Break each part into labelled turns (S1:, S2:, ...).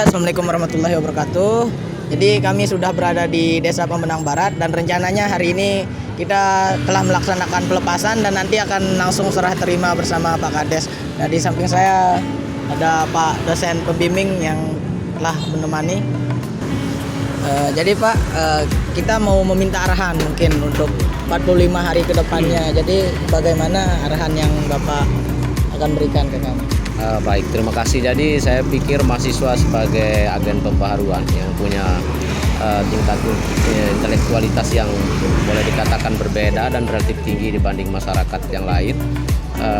S1: Ya, Assalamualaikum warahmatullahi wabarakatuh. Jadi kami sudah berada di Desa Pemenang Barat dan rencananya hari ini kita telah melaksanakan pelepasan dan nanti akan langsung serah terima bersama Pak Kades. Nah, di samping saya ada Pak dosen pembimbing yang telah menemani. Jadi Pak, kita mau meminta arahan mungkin untuk 45 hari ke depannya. Jadi bagaimana arahan yang Bapak akan berikan ke kami?
S2: Baik, terima kasih. Jadi saya pikir mahasiswa sebagai agen pembaharuan yang punya tingkat intelektualitas yang boleh dikatakan berbeda dan relatif tinggi dibanding masyarakat yang lain,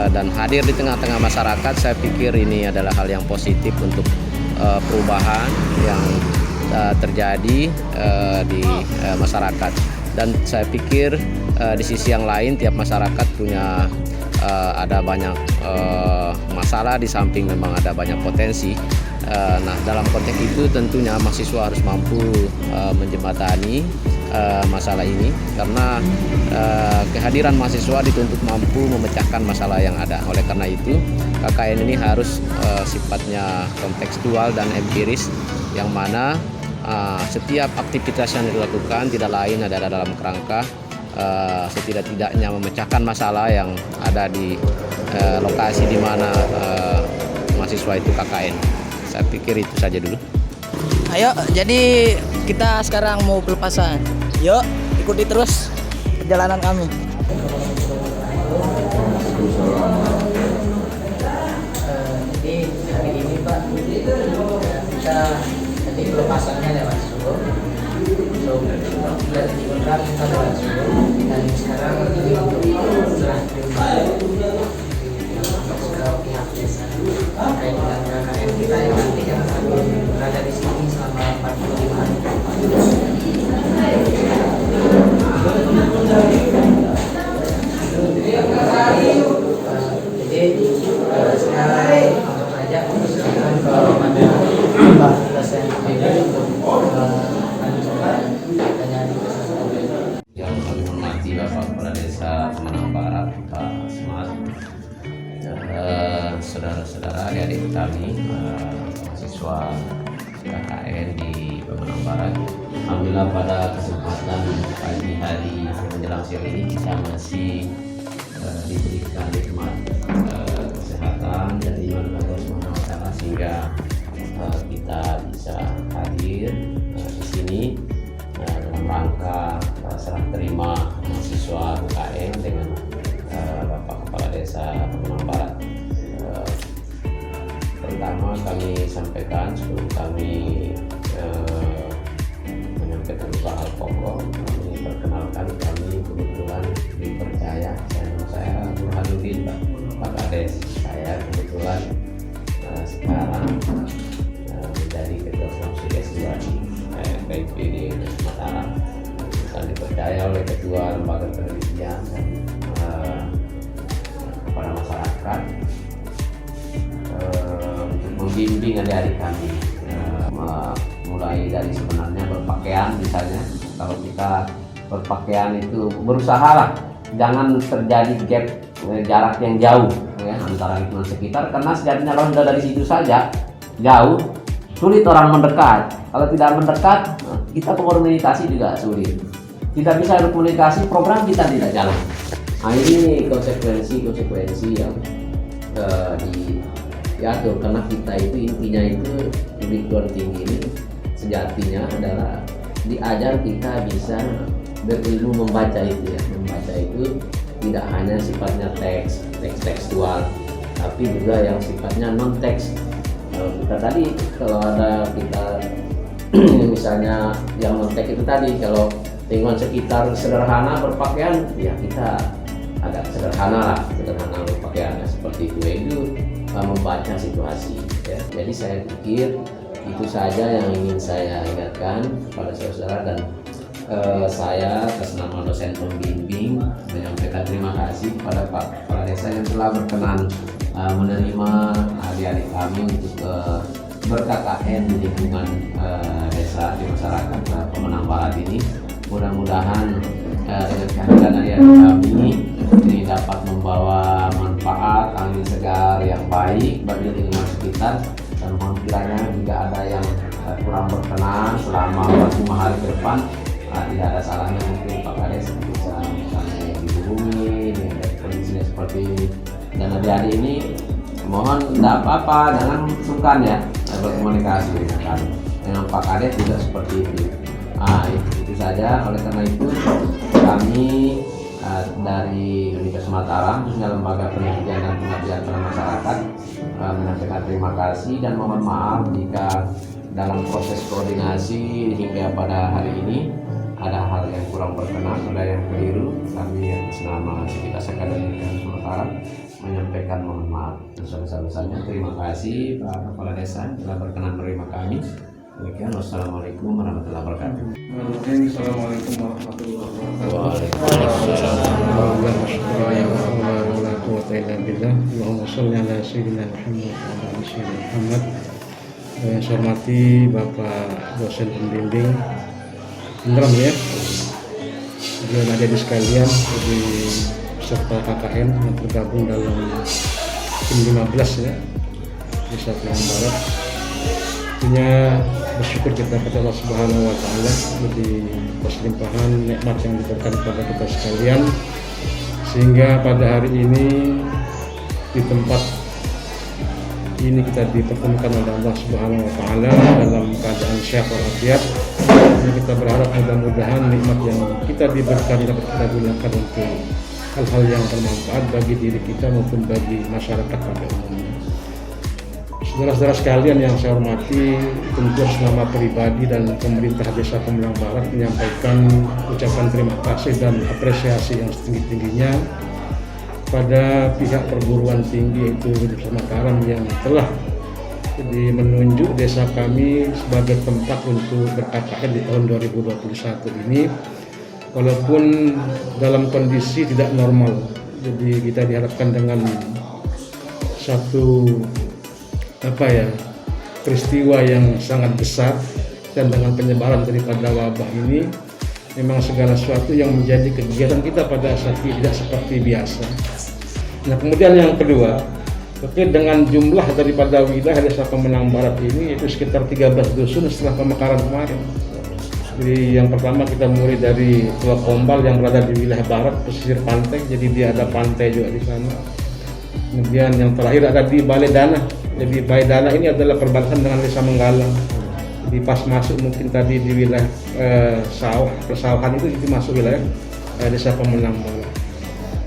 S2: dan hadir di tengah-tengah masyarakat, saya pikir ini adalah hal yang positif untuk perubahan yang terjadi di masyarakat. Dan saya pikir di sisi yang lain tiap masyarakat punya ada banyak masalah, di samping memang ada banyak potensi. Nah, dalam konteks itu tentunya mahasiswa harus mampu menjembatani masalah ini, karena kehadiran mahasiswa dituntut mampu memecahkan masalah yang ada. Oleh karena itu KKN ini harus sifatnya kontekstual dan empiris, yang mana setiap aktivitas yang dilakukan tidak lain adalah dalam kerangka setidak-tidaknya memecahkan masalah yang ada di lokasi di mana mahasiswa itu KKN. Saya pikir itu saja dulu.
S1: Ayo, jadi kita sekarang mau pelepasan. Yuk, ikuti terus perjalanan kami. Jadi hari ini Pak, kita tadi pelepasannya lewat Zoom. Dari kontrak kita lewat Zoom, dan sekarang ini untuk serah terima pihak desa terkait dengan KKN kita yang nanti yang akan berada di sini selama 45 hari. Jadi sekarang langsung saja persilakan kepada Pak dosen pembimbing untuk
S2: Yang kami hormati Bapak Kepala Desa Pemenang Barat, Pak Smart, saudara-saudara, adik-adik kami, mahasiswa KKN di Pemenang Barat. Alhamdulillah pada kesempatan pagi hari menjelang siang ini kita masih diberikan nikmat kesehatan dari Allah Subhanahu wa Ta'ala, sehingga kita bisa hadir di sini dalam rangka serah terima mahasiswa KKN dengan Bapak Kepala Desa Pemenang Barat. Pertama kami sampaikan sebelum kami menyampaikan beberapa hal pokok, kami perkenalkan kami kebetulan dipercaya, saya Burhanuddin Pak Kades. Saya kebetulan sekarang menjadi ketua fraksi S2 di KIP di Mataram. Saya dipercaya oleh ketua lembaga penelitian kepada masyarakat untuk membimbing adik-adik kami, mulai dari sebenarnya berpakaian. Misalnya kalau kita berpakaian itu berusaha lah jangan terjadi gap jarak yang jauh ya, antara lingkungan sekitar, karena sejatinya kalau sudah dari situ saja jauh, sulit orang mendekat. Kalau tidak mendekat, kita komunikasi juga sulit. Tidak bisa berkomunikasi, program kita tidak jalan. Nah, ini konsekuensi yang diatur, karena kita itu intinya itu perguruan tinggi ini sejatinya adalah diajar kita bisa berilmu membaca itu ya. Membaca itu tidak hanya sifatnya tekstual, tapi juga yang sifatnya non teks. Kalau ada kita misalnya yang non teks itu tadi, kalau lingkungan sekitar sederhana berpakaian, ya kita agak sederhana berpakaiannya seperti itu membaca situasi ya. Jadi saya pikir itu saja yang ingin saya ingatkan pada saudara, dan saya atas nama dosen pembimbing menyampaikan terima kasih kepada Pak Kepala Desa yang telah berkenan menerima adik-adik kami untuk ber-KKN di lingkungan desa di masyarakat Pemenang Barat ini. Mudah-mudahan dengan kehadiran adik-adik kami ini dapat membawa manfaat angin segar yang baik bagi lingkungan sekitar, dan kiranya jika ada yang orang berkenan selama 45 hari ke depan, tidak ada salahnya mungkin Pak Kades bisa misalnya dihubungi dengan kondisinya seperti ini. Dan adik-adik ini mohon tidak apa-apa, jangan sungkan ya berkomunikasi dengan kami. Dengan Pak Kades juga seperti itu. Itu saja. Oleh karena itu kami dari Universitas Mataram, khususnya Lembaga Penelitian dan Pengabdian pada Masyarakat, menyampaikan terima kasih dan mohon maaf jika dalam proses koordinasi hingga pada hari ini ada hal yang kurang berkenan, ada yang keliru. Kami atas nama Sekitar Sekadar Universitas Mataram menyampaikan mohon maaf sebesar-besarnya. Terima kasih Pak Kepala Desa telah berkenan menerima kami. Demikian, wassalamualaikum warahmatullahi wabarakatuh.
S3: Assalamualaikum warahmatullahi wabarakatuh. Allahumma sholli ala sayyidina Muhammad wa ala ali sayyidina Muhammad. Yang saya hormati Bapak dosen pembimbing Indram ya, dan adik sekalian di peserta KKN yang tergabung dalam tim 15 ya, Desa Penang Barat. Tentunya bersyukur kita kepada Allah Subhanahu wa Ta'ala di atas limpahan nikmat yang diberikan kepada kita sekalian, sehingga pada hari ini di tempat ini kita dipertemukan oleh Allah Subhanahu wa Ta'ala dalam keadaan sehat walafiat. Kita berharap mudah-mudahan nikmat yang kita diberikan dapat kita gunakan untuk hal-hal yang bermanfaat bagi diri kita maupun bagi masyarakat pada umumnya. Saudara-saudara sekalian yang saya hormati, tentu atas nama pribadi dan pemerintah Desa Pemenang Barat menyampaikan ucapan terima kasih dan apresiasi yang setinggi-tingginya pada pihak perguruan tinggi yaitu Universitas Mataram yang telah menunjuk desa kami sebagai tempat untuk ber-KKN di tahun 2021 ini, walaupun dalam kondisi tidak normal. Jadi kita diharapkan dengan satu peristiwa yang sangat besar dan dengan penyebaran daripada wabah ini, memang segala sesuatu yang menjadi kegiatan kita pada saat ini tidak seperti biasa. Nah, kemudian yang kedua, terkait dengan jumlah daripada wilayah Desa Pemenang Barat ini, yaitu sekitar 13 dusun setelah pemekaran kemarin. Jadi yang pertama kita mulai dari Pulau Kombal yang berada di wilayah barat pesisir pantai, jadi dia ada pantai juga di sana. Kemudian yang terakhir ada di Balai Dana. Jadi Balai Dana ini adalah perbatasan dengan Desa Menggalang. Jadi pas masuk mungkin tadi di wilayah persawahan itu masuk wilayah Desa Pemenang Barat.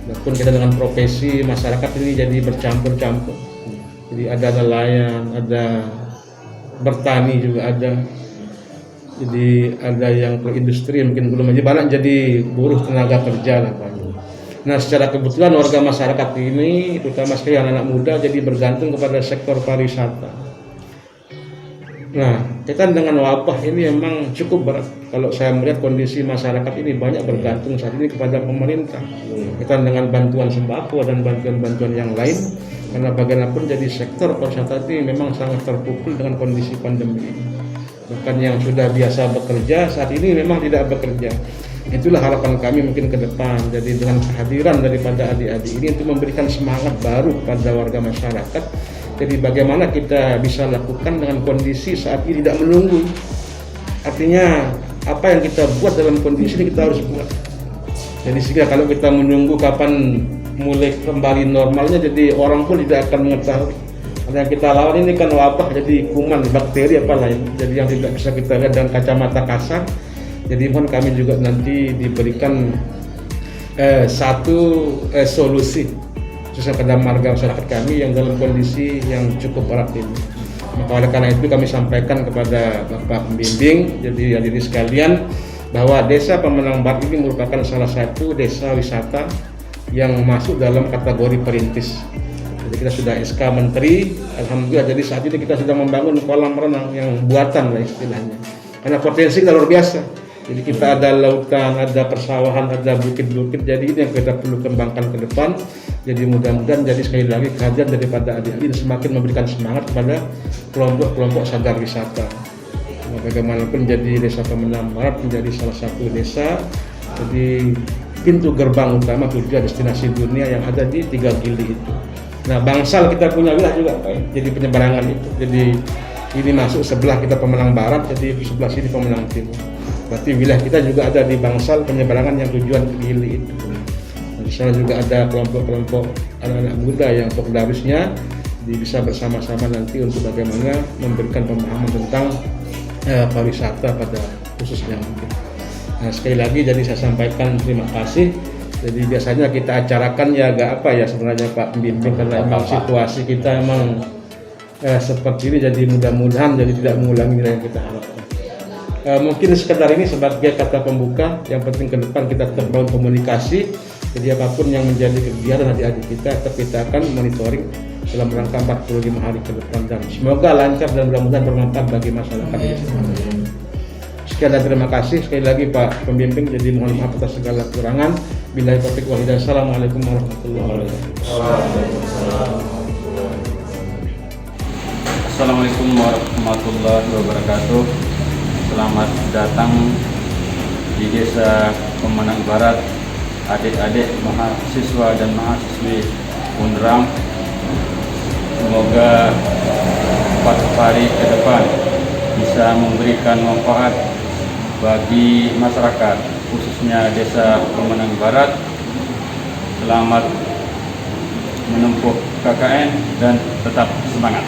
S3: Walaupun kita dengan profesi masyarakat ini jadi bercampur-campur. Jadi ada nelayan, ada bertani juga ada. Jadi ada yang ke industri mungkin belum, jadi banyak jadi buruh tenaga kerja lah Pak. Nah, secara kebetulan warga masyarakat ini, terutama sekali anak-anak muda, jadi bergantung kepada sektor pariwisata. Nah, kita dengan wabah ini memang cukup berat. Kalau saya melihat kondisi masyarakat ini banyak bergantung saat ini kepada pemerintah. Kita dengan bantuan sembako dan bantuan-bantuan yang lain, karena bagaimanapun jadi sektor pariwisata ini memang sangat terpukul dengan kondisi pandemi ini. Bahkan yang sudah biasa bekerja saat ini memang tidak bekerja. Itulah harapan kami mungkin ke depan. Jadi dengan kehadiran daripada adik-adik ini untuk memberikan semangat baru kepada warga masyarakat. Jadi bagaimana kita bisa lakukan dengan kondisi saat ini tidak menunggu. Artinya apa yang kita buat dalam kondisi ini kita harus buat. Jadi sehingga kalau kita menunggu kapan mulai kembali normalnya, jadi orang pun tidak akan mengetahui. Karena yang kita lawan ini kan wabah, jadi kuman, bakteri apa lain. Jadi yang tidak bisa kita lihat dengan kacamata kasar. Jadi mohon kami juga nanti diberikan satu solusi khususnya pada marga masyarakat kami yang dalam kondisi yang cukup berat ini. Maka oleh karena itu kami sampaikan kepada Bapak Pembimbing, jadi hadirin sekalian, bahwa Desa Pemenang Barat ini merupakan salah satu desa wisata yang masuk dalam kategori perintis. Jadi kita sudah SK Menteri, alhamdulillah. Jadi saat ini kita sudah membangun kolam renang yang buatan lah istilahnya. Karena potensi kita luar biasa. Jadi kita ada lautan, ada persawahan, ada bukit-bukit. Jadi ini yang kita perlu kembangkan ke depan. Jadi mudah-mudahan jadi sekali lagi kehadiran daripada adik-adik semakin memberikan semangat kepada kelompok-kelompok sadar wisata. Bagaimanapun jadi Desa Pemenang Barat menjadi salah satu desa jadi pintu gerbang utama tujuan destinasi dunia yang ada di 3 gili itu. Nah, Bangsal kita punya wilayah juga Pak, jadi penyeberangan itu. Jadi ini masuk sebelah kita Pemenang Barat, jadi sebelah sini Pemenang Timur. Berarti wilayah kita juga ada di Bangsal penyeberangan yang tujuan ke Gili itu. Di sana juga ada kelompok-kelompok anak-anak muda yang pokdarisnya bisa bersama-sama nanti untuk bagaimana memberikan pemahaman tentang pariwisata pada khususnya mungkin. Nah, sekali lagi jadi saya sampaikan terima kasih. Jadi biasanya kita acarakan ya agak apa ya sebenarnya Pak Pembimbing, karena memang situasi kita emang seperti ini, jadi mudah-mudahan jadi tidak mengulangi yang kita harapkan. Mungkin sekedar ini sebagai kata pembuka, yang penting ke depan kita tetap bangun komunikasi. Jadi apapun yang menjadi kegiatan adik-adik kita, tetap kita akan monitoring dalam rangka 45 hari ke depan, dan semoga lancar dan mudah-mudahan bermanfaat bagi masyarakat. Sekian dan terima kasih sekali lagi Pak Pembimbing. Jadi mohon maaf atas segala kekurangan. Billahi taufiq wal hidayah. Assalamualaikum warahmatullahi wabarakatuh.
S4: Assalamualaikum warahmatullahi wabarakatuh. Selamat datang di Desa Pemenang Barat, adik-adik mahasiswa dan mahasiswi Unram. Semoga 4 hari ke depan bisa memberikan manfaat bagi masyarakat, khususnya Desa Pemenang Barat. Selamat menempuh KKN dan tetap semangat.